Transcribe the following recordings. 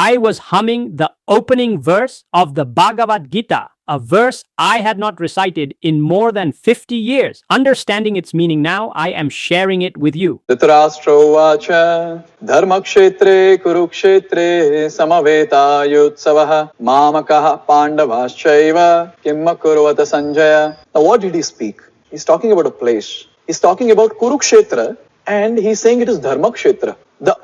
I was humming the opening verse of the Bhagavad Gita, a verse I had not recited in more than 50 years. Understanding its meaning now, I am sharing it with you. Dhritarashtra uvacha Dharma-kshetre Kurukshetre samaveta mamakaha pandavaschaiva kimma kurvata Sanjaya. Now what did he speak? He's talking about a place. He's talking about Kurukshetra and he's saying it is Dharma-kshetra.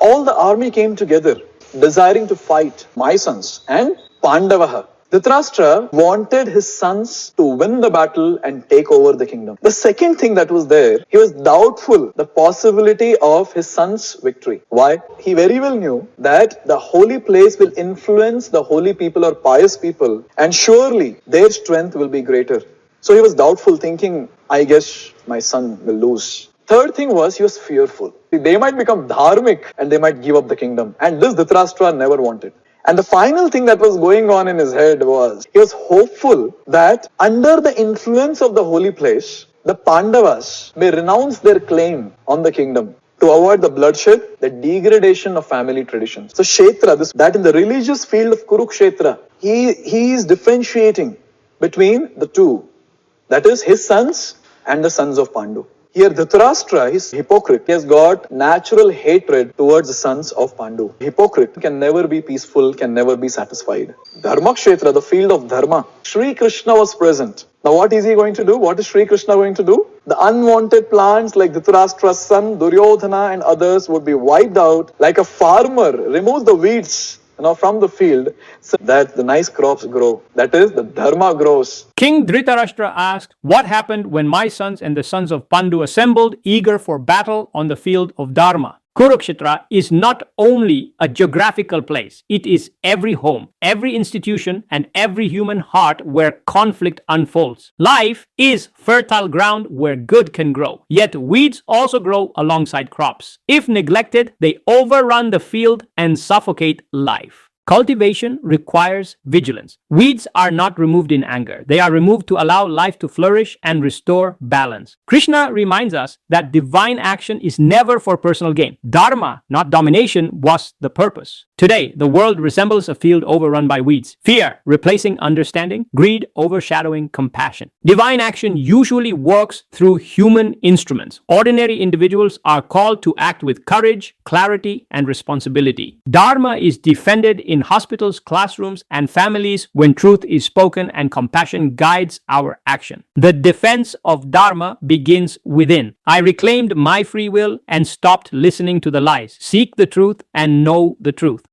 All the army came together desiring to fight my sons and Pandavaha. Dhritarashtra wanted his sons to win the battle and take over the kingdom. The second thing that was there, he was doubtful the possibility of his son's victory. Why? He very well knew that the holy place will influence the holy people or pious people and surely their strength will be greater. So he was doubtful, thinking, I guess my son will lose. Third thing was he was fearful. They might become dharmic and they might give up the kingdom. And this Dhritarashtra never wanted. And the final thing that was going on in his head was, he was hopeful that under the influence of the holy place, the Pandavas may renounce their claim on the kingdom to avoid the bloodshed, the degradation of family traditions. So Kshetra, that in the religious field of Kurukshetra, he is differentiating between the two. That is his sons and the sons of Pandu. Here Dhritarashtra is hypocrite. He has got natural hatred towards the sons of Pandu. Hypocrite can never be peaceful, can never be satisfied. Dharma-kshetra, the field of Dharma. Sri Krishna was present. Now what is he going to do? What is Sri Krishna going to do? The unwanted plants like Dhritarashtra's son, Duryodhana and others would be wiped out like a farmer removes the weeds from the field so that the nice crops grow. That is, the dharma grows. King Dhritarashtra asked, what happened when my sons and the sons of Pandu assembled eager for battle on the field of Dharma? Kurukshetra is not only a geographical place, it is every home, every institution, and every human heart where conflict unfolds. Life is fertile ground where good can grow, yet weeds also grow alongside crops. If neglected, they overrun the field and suffocate life. Cultivation requires vigilance. Weeds are not removed in anger. They are removed to allow life to flourish and restore balance. Krishna reminds us that divine action is never for personal gain. Dharma, not domination, was the purpose. Today, the world resembles a field overrun by weeds. Fear replacing understanding, greed overshadowing compassion. Divine action usually works through human instruments. Ordinary individuals are called to act with courage, clarity, and responsibility. Dharma is defended in hospitals, classrooms, and families when truth is spoken and compassion guides our action. The defense of Dharma begins within. I reclaimed my free will and stopped listening to the lies. Seek the truth and know the truth.